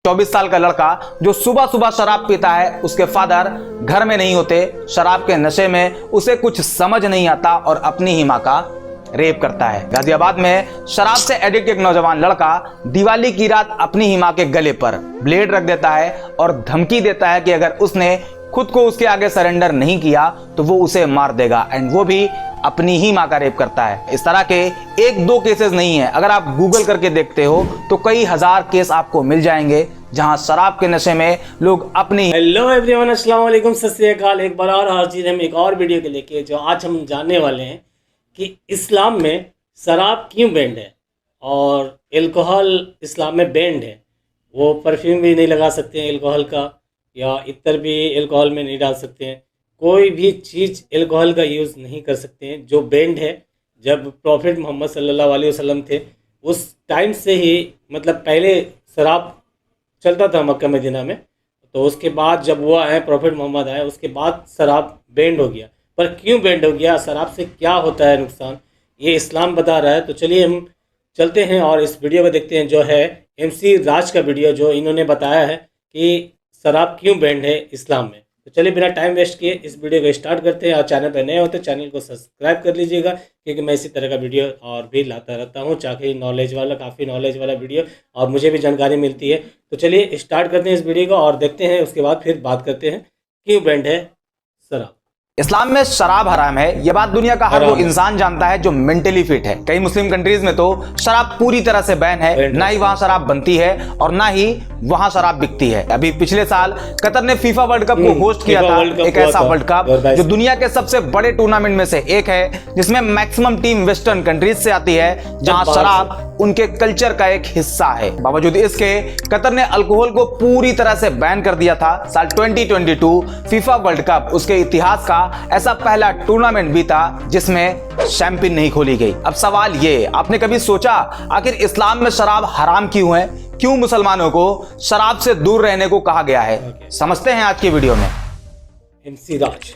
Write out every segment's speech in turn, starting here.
24 साल का लड़का जो सुबह सुबह शराब पीता है, उसके फादर घर में नहीं होते, शराब के नशे में उसे कुछ समझ नहीं आता और अपनी ही मां का रेप करता है। गाजियाबाद में शराब से एडिक्ट एक नौजवान लड़का दिवाली की रात अपनी ही मां के गले पर ब्लेड रख देता है और धमकी देता है कि अगर उसने खुद को उसके आगे सरेंडर नहीं किया तो वो उसे मार देगा, एंड वो भी अपनी ही मां का रेप करता है। इस तरह के एक दो केसेस नहीं है, अगर आप गूगल करके देखते हो तो कई हजार केस आपको मिल जाएंगे जहां शराब के नशे में लोग अपनी। हेलो एवरीवन, अस्सलाम वालेकुम, सत श्री अकाल। एक बार और हाजिर हम एक और वीडियो के लेके, जो आज हम जानने वाले हैं कि इस्लाम में शराब क्यों बैंड है और एल्कोहल इस्लाम में बैंड है। वो परफ्यूम भी नहीं लगा सकते हैं एल्कोहल का, या इत्र भी एल्कोहल में नहीं डाल सकते हैं, कोई भी चीज़ एल्कोहल का यूज़ नहीं कर सकते हैं। जो बैंड है, जब प्रॉफिट मोहम्मद सल्लल्लाहु अलैहि वसल्लम थे उस टाइम से ही, मतलब पहले शराब चलता था मक्का मदीना में, तो उसके बाद जब वो आए प्रॉफिट मोहम्मद आए उसके बाद शराब बैंड हो गया। पर क्यों बैंड हो गया, शराब से क्या होता है नुकसान, ये इस्लाम बता रहा है। तो चलिए हम चलते हैं और इस वीडियो को देखते हैं, जो है MC राज का वीडियो, जो इन्होंने बताया है कि शराब क्यों बैंड है इस्लाम में। तो चलिए बिना टाइम वेस्ट किए इस वीडियो को स्टार्ट करते हैं। और चैनल पर नए होते चैनल को सब्सक्राइब कर लीजिएगा, क्योंकि मैं इसी तरह का वीडियो और भी लाता रहता हूँ, काफ़ी नॉलेज वाला वीडियो, और मुझे भी जानकारी मिलती है। तो चलिए स्टार्ट करते हैं इस वीडियो को और देखते हैं, उसके बाद फिर बात करते हैं क्यों बैंड है शराब। इस्लाम में शराब हराम है, यह बात दुनिया का हर वो इंसान जानता है जो मेंटली फिट है। कई मुस्लिम कंट्रीज में तो शराब पूरी तरह से बैन है, ना ही वहां शराब बनती है और ना ही वहां शराब बिकती है। अभी पिछले साल कतर ने फीफा वर्ल्ड कप को होस्ट किया था, एक ऐसा वर्ल्ड कप जो दुनिया के सबसे बड़े टूर्नामेंट में से एक है, जिसमें मैक्सिमम टीम वेस्टर्न कंट्रीज से आती है, जहां शराब उनके कल्चर का एक हिस्सा है। बावजूद इसके कतर ने अल्कोहल को पूरी तरह से बैन कर दिया था। साल 2022 फीफा वर्ल्ड कप उसके इतिहास का ऐसा पहला टूर्नामेंट भी था जिसमें शैंपियन नहीं खोली गई। अब सवाल ये, आपने कभी सोचा आखिर इस्लाम में शराब हराम क्यों है, क्यों मुसलमानों को शराब से दूर रहने को कहा गया है? समझते हैं आज की वीडियो में। MC राज,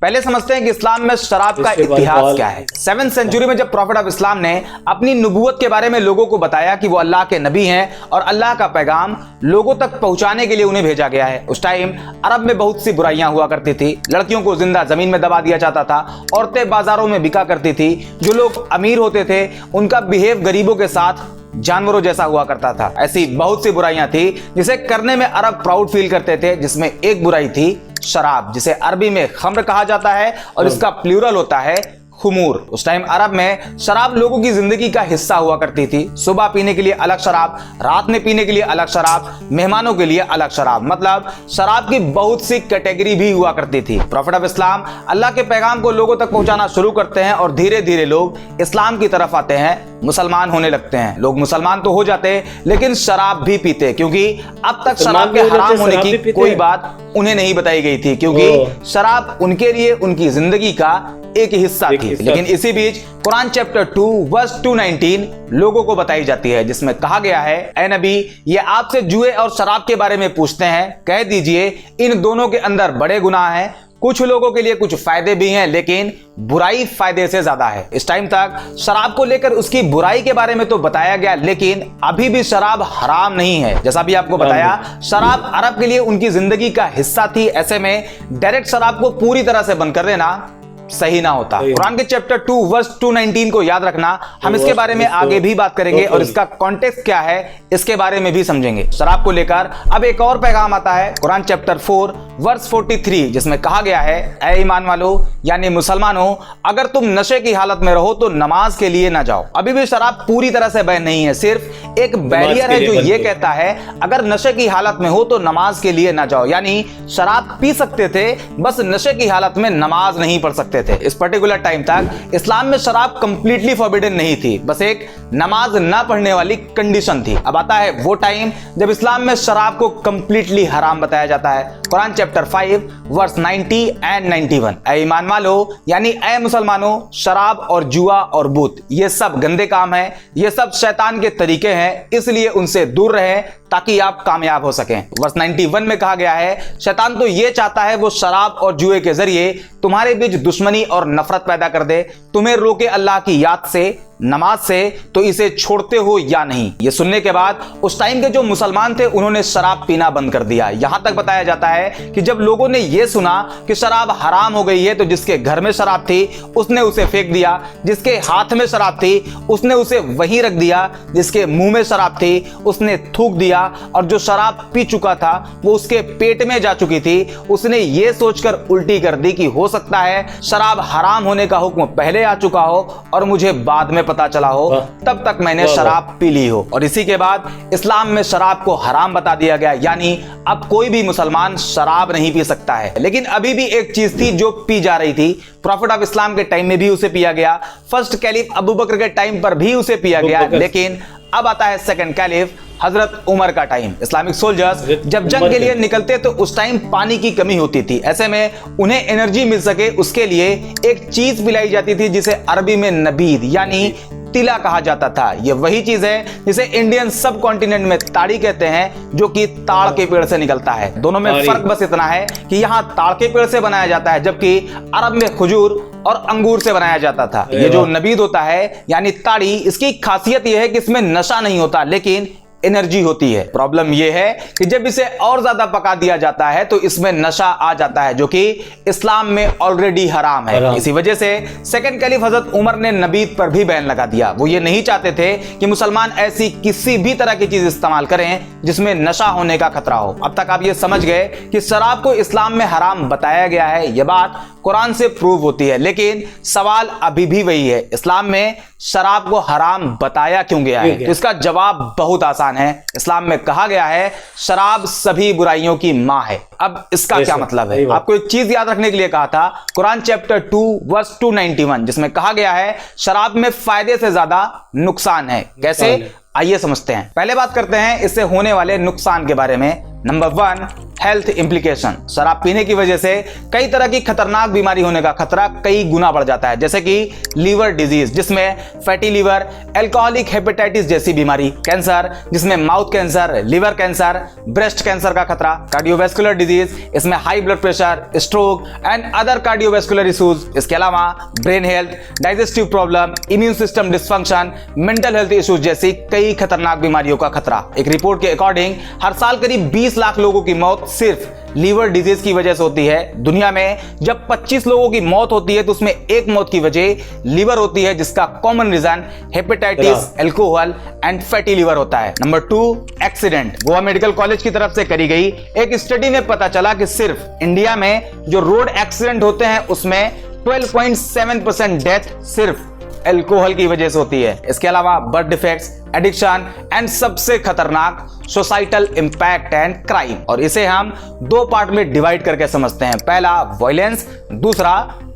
पहले समझते हैं कि इस्लाम में शराब का इतिहास क्या है। 7वीं सेंचुरी में जब प्रॉफिट ऑफ इस्लाम ने अपनी नबूवत के बारे में लोगों को बताया कि वो अल्लाह के नबी हैं और अल्लाह का पैगाम लोगों तक पहुंचाने के लिए उन्हें भेजा गया है, उस टाइम अरब में बहुत सी बुराइयां हुआ करती थी। लड़कियों को जिंदा जमीन में दबा दिया जाता था, औरतें बाजारों में बिका करती थी, जो लोग अमीर होते थे उनका बिहेव गरीबों के साथ जानवरों जैसा हुआ करता था। ऐसी बहुत सी बुराइयां थी जिसे करने में अरब प्राउड फील करते थे, जिसमें एक बुराई थी शराब, जिसे अरबी में खम्र कहा जाता है और इसका प्लूरल होता है खुमूर। उस टाइम अरब में शराब लोगों की जिंदगी का हिस्सा हुआ करती थी। सुबह पीने के लिए अलग शराब, रात में पीने के लिए अलग शराब, मेहमानों के लिए अलग शराब, मतलब शराब की बहुत सी कैटेगरी भी हुआ करती थी। प्रॉफिट ऑफ इस्लाम अल्लाह के पैगाम को लोगों तक पहुंचाना शुरू करते हैं और धीरे धीरे लोग इस्लाम की तरफ आते हैं, मुसलमान होने लगते हैं। लोग मुसलमान तो हो जाते लेकिन शराब भी पीते, क्योंकि अब तक शराब के हराम होने की कोई बात उन्हें नहीं बताई गई थी, क्योंकि शराब उनके लिए उनकी जिंदगी का एक हिस्सा थी। लेकिन इसी बीच कुरान चैप्टर 2 वर्स 219 लोगों को बताई जाती है, जिसमें कहा गया है, ऐ नबी, ये आपसे जुए और शराब के बारे में पूछते हैं, कह दीजिए इन दोनों के अंदर बड़े गुनाह हैं, कुछ लोगों के लिए कुछ फायदे भी हैं, लेकिन बुराई फायदे से ज्यादा है। इस टाइम तक शराब को लेकर उसकी बुराई के बारे में तो बताया गया, लेकिन अभी भी शराब हराम नहीं है। जैसा भी आपको बताया, शराब अरब के लिए उनकी जिंदगी का हिस्सा थी। ऐसे में डायरेक्ट शराब को पूरी तरह से बंद कर देना सही ना होता। कुरान के चैप्टर 2 वर्स 219 को याद रखना, हम इसके बारे में आगे भी बात करेंगे और इसका कॉन्टेक्स्ट क्या है इसके बारे में भी समझेंगे। शराब को लेकर अब एक और पैगाम आता है कुरान चैप्टर 4 वर्स 43, जिसमें कहा गया है, ऐ ईमान वालों यानी मुसलमानों, अगर तुम नशे की हालत में रहो तो नमाज के लिए ना जाओ। अभी भी शराब पूरी तरह से बैन नहीं है, सिर्फ एक बैरियर है जो ये कहता है अगर नशे की हालत में हो तो नमाज के लिए ना जाओ। यानी शराब पी सकते थे, बस नशे की हालत में नमाज नहीं पढ़ सकते थे। इस पर्टिकुलर टाइम तक इस्लाम में शराब कंप्लीटली फॉरबिडन नहीं थी, बस एक नमाज ना पढ़ने वाली कंडीशन थी। अब आता है वो टाइम जब इस्लाम में शराब को कंप्लीटली हराम बताया जाता है। कुरान चैप्टर 5 वर्स 90 एंड 91, ऐ ईमान वालों यानी ऐ मुसलमानों, शराब और जुआ और बूत ये सब गंदे काम हैं, ये सब शैतान के तरीके हैं, इसलिए उनसे दूर रहें ताकि आप कामयाब हो सकें। वर्स 91 में कहा गया है, शैतान तो ये चाहता है वो शराब और जुए के जरिए तुम्हारे बीच दुश्मनी और नफरत पैदा कर दे, तुम्हें रोके अल्लाह की याद से, नमाज से, तो इसे छोड़ते हो या नहीं। ये सुनने के बाद उस टाइम के जो मुसलमान थे उन्होंने शराब पीना बंद कर दिया। यहां तक बताया जाता है कि जब लोगों ने यह सुना कि शराब हराम हो गई है तो जिसके घर में शराब थी उसने उसे फेंक दिया, जिसके हाथ में शराब थी उसने उसे वहीं रख दिया, जिसके मुंह में शराब थी उसने थूक दिया, और जो शराब पी चुका था वो उसके पेट में जा चुकी थी, उसने ये सोचकर उल्टी कर दी कि हो सकता है शराब हराम होने का हुक्म पहले आ चुका हो और मुझे बाद में पता चला हो, तब तक मैंने शराब पी ली हो। और इसी के बाद इस्लाम में शराब को हराम बता दिया गया, यानी अब कोई भी मुसलमान शराब नहीं पी सकता है। लेकिन अभी भी एक चीज थी जो पी जा रही थी। प्रॉफिट ऑफ इस्लाम के टाइम में भी उसे पिया गया, फर्स्ट कैलिफ अबू बकर के टाइम पर भी उसे पिया गया, लेकिन अब आता है सेकंड कैलिफ हजरत उमर का टाइम। इस्लामिक सोल्जर्स जब जंग के लिए निकलते तो उस टाइम पानी की कमी होती थी। ऐसे में उन्हें एनर्जी मिल सके उसके लिए एक चीज पिलाई जाती थी जिसे अरबी में नबीद यानी तिला कहा जाता था। यह वही चीज है जिसे इंडियन सब कॉन्टिनेंट में ताड़ी कहते हैं, जो कि ताड़ के पेड़ से निकलता है। दोनों में फर्क बस इतना है कि यहाँ ताड़ के पेड़ से बनाया जाता है, जबकि अरब में खजूर और अंगूर से बनाया जाता था। ये जो नबीद होता है यानी ताड़ी, इसकी खासियत यह है कि इसमें नशा नहीं होता लेकिन एनर्जी होती है। प्रॉब्लम यह है कि जब इसे और ज्यादा पका दिया जाता है तो इसमें नशा आ जाता है, जो कि इस्लाम में ऑलरेडी हराम है। इसी वजह से सेकंड कैलिफ हजरत उमर ने नबीद पर भी बैन लगा दिया। वो ये नहीं चाहते थे कि मुसलमान ऐसी किसी भी तरह की चीज इस्तेमाल करें जिसमें नशा होने का खतरा हो। अब तक आप ये समझ गए कि शराब को इस्लाम में हराम बताया गया है। यह बात कुरान से प्रूव होती है, लेकिन सवाल अभी भी वही है, इस्लाम में शराब को हराम बताया क्यों गया है? तो इसका जवाब बहुत आसान है। इस्लाम में कहा गया है शराब सभी बुराइयों की मां है। अब इसका क्या मतलब है? आपको एक चीज याद रखने के लिए कहा था, कुरान चैप्टर 2 वर्स 291, जिसमें कहा गया है शराब में फायदे से ज्यादा नुकसान है। कैसे? आइए समझते हैं। पहले बात करते हैं इससे होने वाले नुकसान के बारे में। Number 1, health implication. शराब पीने की वजह से कई तरह की खतरनाक बीमारी होने का खतरा कई गुना बढ़ जाता है, जैसे कि लीवर डिजीज जिसमें फैटी लीवर, एल्कोहलिक हेपेटाइटिस जैसी बीमारी, कैंसर जिसमें mouth cancer, liver cancer, breast cancer का खतरा, कार्डियोवैस्कुलर डिजीज इसमें high blood pressure, stroke and other cardiovascular issues. इसके अलावा brain health, digestive problem, immune system dysfunction, mental health issues जैसी कई खतरनाक बीमारियों का खतरा। एक रिपोर्ट के अकॉर्डिंग हर साल करीब 20 लाख लोगों की मौत सिर्फ लीवर डिजीज की वजह से होती है। दुनिया में जब 25 लोगों की मौत होती है तो उसमें एक मौत की वजह लीवर होती है, जिसका common reason hepatitis, alcohol and fatty liver होता है। Number 2, accident. Goa medical college की तरफ से करी गई एक स्टडी में पता चला कि सिर्फ इंडिया में जो रोड एक्सीडेंट होते हैं उसमें 12.7% डेथ सिर्फ अल्कोहल की वजह से होती है। इसके अलावा बर्थ डिफेक्ट्स, एडिक्शन एंड सबसे खतरनाक सोसाइटल इंपैक्ट एंड क्राइम। और इसे हम 2 पार्ट में डिवाइड करके समझते हैं। पहला वायलेंस, दूसरा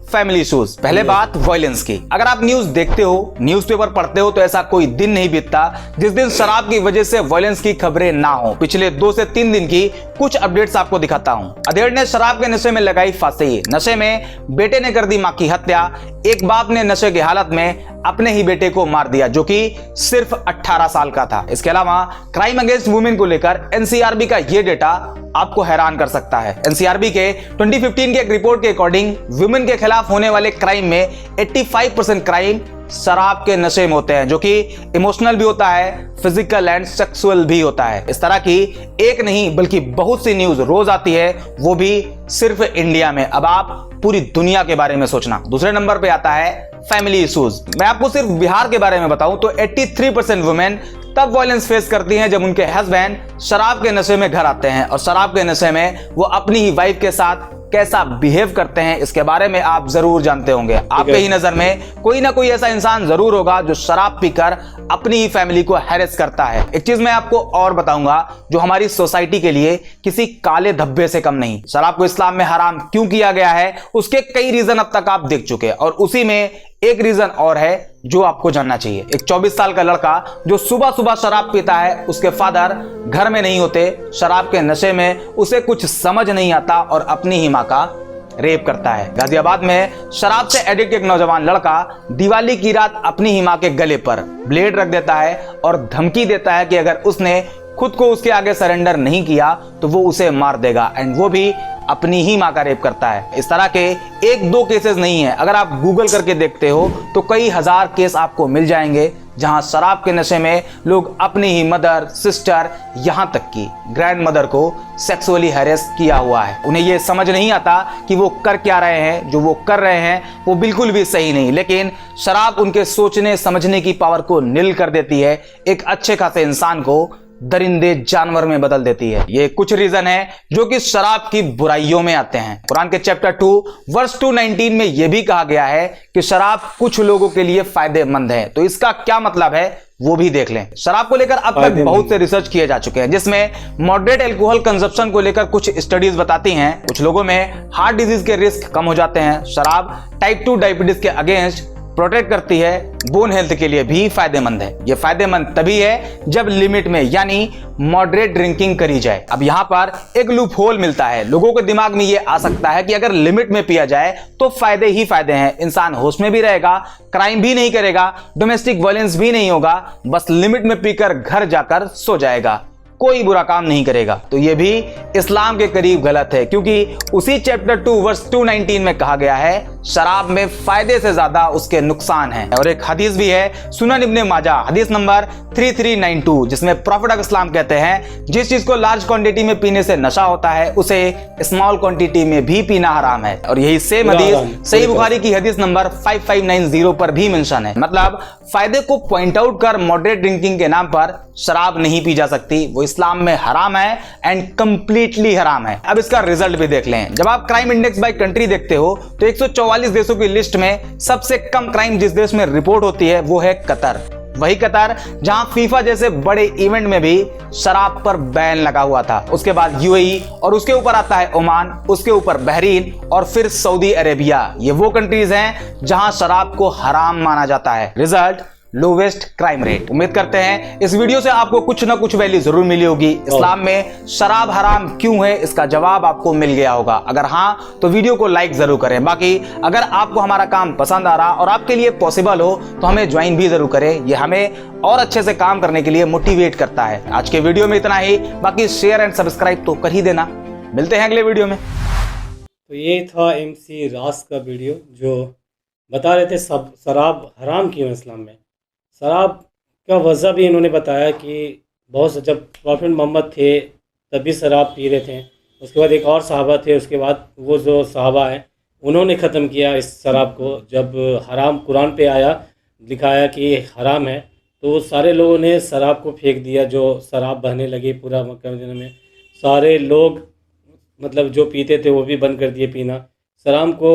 फैमिली इश्यूज। पहले बात वायलेंस की। अगर आप न्यूज देखते हो, न्यूज़पेपर पढ़ते हो, तो ऐसा कोई दिन नहीं बीतता जिस दिन शराब की वजह से वायलेंस की खबरें ना हो। पिछले 2 से 3 दिन की कुछ अपडेट्स आपको दिखाता हूं। अधेड़ ने शराब के नशे में लगाई फांसी। नशे में बेटे ने कर दी मां की हत्या। एक बाप ने नशे की हालत में अपने ही बेटे को मार दिया, जो कि सिर्फ 18 साल का था। इसके अलावा क्राइम अगेंस्ट वुमेन को लेकर एनसीआरबी का यह डेटा आपको हैरान कर सकता है। एनसीआरबी के 2015 के एक रिपोर्ट के अकॉर्डिंग वुमेन के खिलाफ होने वाले क्राइम में 85% क्राइम शराब के नशे में होते हैं, जो कि इमोशनल भी होता है, फिजिकल एंड सेक्सुअल भी होता है। इस तरह की एक नहीं बल्कि बहुत सी न्यूज रोज आती है, वो भी सिर्फ इंडिया में। अब आप पूरी दुनिया के बारे में सोचना। दूसरे नंबर पे आता है फैमिली इश्यूज। मैं आपको सिर्फ बिहार के बारे में बताऊं तो 83% वुमेन तब वायलेंस फेस करती हैं जब उनके हस्बैंड शराब के नशे में घर आते हैं, और शराब के नशे में वो अपनी ही वाइफ के साथ कैसा बिहेव करते हैं इसके बारे में आप जरूर जानते होंगे। आपके ही नजर में कोई ना कोई ऐसा इंसान जरूर होगा जो शराब पीकर अपनी ही फैमिली को हैरेस करता है। एक चीज मैं आपको और बताऊंगा जो हमारी सोसाइटी के लिए किसी काले धब्बे से कम नहीं। शराब को इस्लाम में हराम क्यों किया गया है उसके कई रीजन अब तक आप देख चुके हैं, और उसी में एक रीजन और है जो आपको जानना चाहिए। एक 24 साल का लड़का जो सुबह सुबह शराब पीता है, उसके फादर घर में नहीं होते, शराब के नशे में उसे कुछ समझ नहीं आता और अपनी ही मां का रेप करता है। गाजियाबाद में शराब से एडिक्ट एक नौजवान लड़का दिवाली की रात अपनी ही मां के गले पर ब्लेड रख देता है और धमकी देता है कि अगर उसने खुद को उसके आगे सरेंडर नहीं किया तो वो उसे मार देगा, एंड वो भी अपनी ही मां का रेप करता है। इस तरह के एक दो केसेस नहीं है, अगर आप गूगल करके देखते हो तो कई हजार केस आपको मिल जाएंगे जहां शराब के नशे में लोग अपनी ही मदर, सिस्टर, यहां तक की ग्रैंड मदर को सेक्सुअली हैरेस किया हुआ है। उन्हें यह समझ नहीं आता कि वो कर क्या रहे हैं, जो वो कर रहे हैं वो बिल्कुल भी सही नहीं, लेकिन शराब उनके सोचने समझने की पावर को निल कर देती है, एक अच्छे खासे इंसान को दरिंदे जानवर में बदल देती है। ये कुछ रीजन है जो कि शराब की बुराइयों में आते हैं। कुरान के चैप्टर 2 वर्स 219 में यह भी कहा गया है कि शराब कुछ लोगों के लिए फायदेमंद है। तो इसका क्या मतलब है वो भी देख लें। शराब को लेकर अब तक बहुत से रिसर्च किए जा चुके हैं, जिसमें मॉडरेट एल्कोहल कंजप्शन को लेकर कुछ स्टडीज बताती हैं कुछ लोगों में हार्ट डिजीज के रिस्क कम हो जाते हैं। शराब टाइप 2 डायबिटीज के अगेंस्ट प्रोटेक्ट करती है, बोन हेल्थ के लिए भी फायदेमंद है। ये फायदेमंद तभी है जब लिमिट में यानी मॉडरेट ड्रिंकिंग करी जाए। अब यहाँ पर एक लूप होल मिलता है, लोगों के दिमाग में ये आ सकता है कि अगर लिमिट में पिया जाए तो फायदे ही फायदे हैं, इंसान होश में भी रहेगा, क्राइम भी नहीं करेगा, डोमेस्टिक वायलेंस भी नहीं होगा, बस लिमिट में पीकर घर जाकर सो जाएगा, कोई बुरा काम नहीं करेगा। तो ये भी इस्लाम के करीब गलत है, क्योंकि उसी चैप्टर 2 वर्स 219 में कहा गया है शराब में फायदे से ज्यादा उसके नुकसान हैं। और एक हदीस भी है सुनन इब्ने माजा हदीस नंबर 3392, जिसमें प्रॉफिट ऑफ इस्लाम कहते हैं जिस चीज को लार्ज क्वांटिटी में पीने से नशा होता है उसे स्मॉल क्वांटिटी में भी पीना हराम है। और यही सेम हदीस सही बुखारी की हदीस नंबर 5590 पर भी मेंशन है। मतलब फायदे को पॉइंट आउट कर मॉडरेट ड्रिंकिंग के नाम पर शराब नहीं पी जा सकती, वो इस्लाम में हराम है एंड कंप्लीटली हराम है। अब इसका रिजल्ट भी देख लें। जब आप क्राइम इंडेक्स बाय कंट्री देखते हो तो 144 देशों की लिस्ट में सबसे कम क्राइम जिस देश में रिपोर्ट होती है वो है कतर। वही कतर जहां फीफा जैसे बड़े इवेंट में भी शराब पर बैन लगा हुआ था। उसके बाद यूएई और उसके ऊपर आता है ओमान, उसके ऊपर बहरीन और फिर सऊदी अरेबिया। ये वो कंट्रीज हैं जहां शराब को हराम माना जाता है। Result lowest crime rate. उम्मीद करते हैं इस वीडियो से आपको कुछ ना कुछ वैल्यू जरूर मिली होगी। इस्लाम में शराब हराम क्यों है इसका जवाब आपको मिल गया होगा। अगर हाँ तो वीडियो को लाइक जरूर करें। बाकी अगर आपको हमारा काम पसंद आ रहा और आपके लिए पॉसिबल हो तो हमें ज्वाइन भी जरूर करें, ये हमें और अच्छे से काम करने के लिए मोटिवेट करता है। आज के वीडियो में इतना ही, बाकी शेयर एंड सब्सक्राइब तो कर ही देना। मिलते हैं अगले वीडियो में। तो ये था MC रास का वीडियो जो बता रहे थे सब शराब हराम क्यों है इस्लाम में। शराब का वजह भी इन्होंने बताया कि बहुत से जब प्रॉफिट मोहम्मद थे तभी शराब पी रहे थे, उसके बाद एक और सहाबा थे, उसके बाद वो जो सहाबा हैं उन्होंने ख़त्म किया इस शराब को। जब हराम कुरान पे आया लिखाया कि हराम है तो सारे लोगों ने शराब को फेंक दिया। जो शराब बहने लगी पूरा मक्का मदीना में, सारे लोग मतलब जो पीते थे वो भी बंद कर दिए पीना। शराब को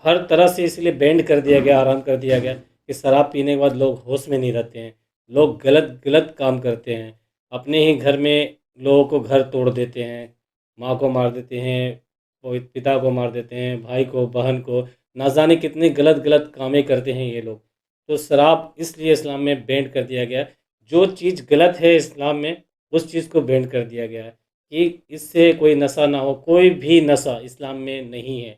हर तरह से इसलिए बैंड कर दिया गया, हराम कर दिया गया कि शराब पीने के बाद लोग होश में नहीं रहते हैं, लोग गलत काम करते हैं, अपने ही घर में लोगों को घर तोड़ देते हैं, माँ को मार देते हैं, पिता को मार देते हैं, भाई को, बहन को, ना जाने कितने गलत कामें करते हैं ये लोग। तो शराब इसलिए इस्लाम में बैंड कर दिया गया। जो चीज़ गलत है इस्लाम में उस चीज़ को बैंड कर दिया गया है कि इससे कोई नशा ना हो। कोई भी नशा इस्लाम में नहीं है।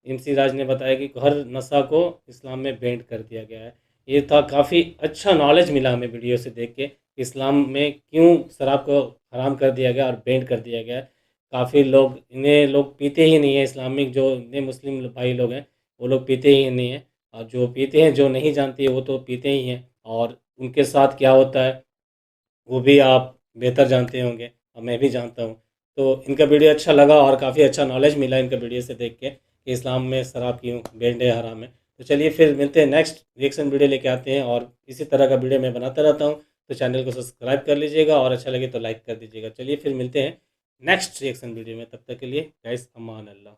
MC राज ने बताया कि हर नशा को इस्लाम में बैंड कर दिया गया है। ये था, काफ़ी अच्छा नॉलेज मिला हमें वीडियो से देख के इस्लाम में क्यों शराब को हराम कर दिया गया और बैंड कर दिया गया। काफ़ी लोग इन्हें लोग पीते ही नहीं है। इस्लामिक जो इतने मुस्लिम भाई लोग हैं वो लोग पीते ही नहीं हैं, और जो पीते हैं, जो नहीं जानते वो तो पीते ही हैं। और उनके साथ क्या होता है वो भी आप बेहतर जानते होंगे और मैं भी जानता हूँ। तो इनका वीडियो अच्छा लगा और काफ़ी अच्छा नॉलेज मिला इनका वीडियो से देख के कि इस्लाम में शराब क्यों बैंड है, हराम है। तो चलिए फिर मिलते हैं, नेक्स्ट रिएक्शन वीडियो लेके आते हैं। और इसी तरह का वीडियो मैं बनाता रहता हूँ, तो चैनल को सब्सक्राइब कर लीजिएगा और अच्छा लगे तो लाइक कर दीजिएगा। चलिए फिर मिलते हैं नेक्स्ट रिएक्शन वीडियो में, तब तक के लिए गाइस अमान अल्लाह।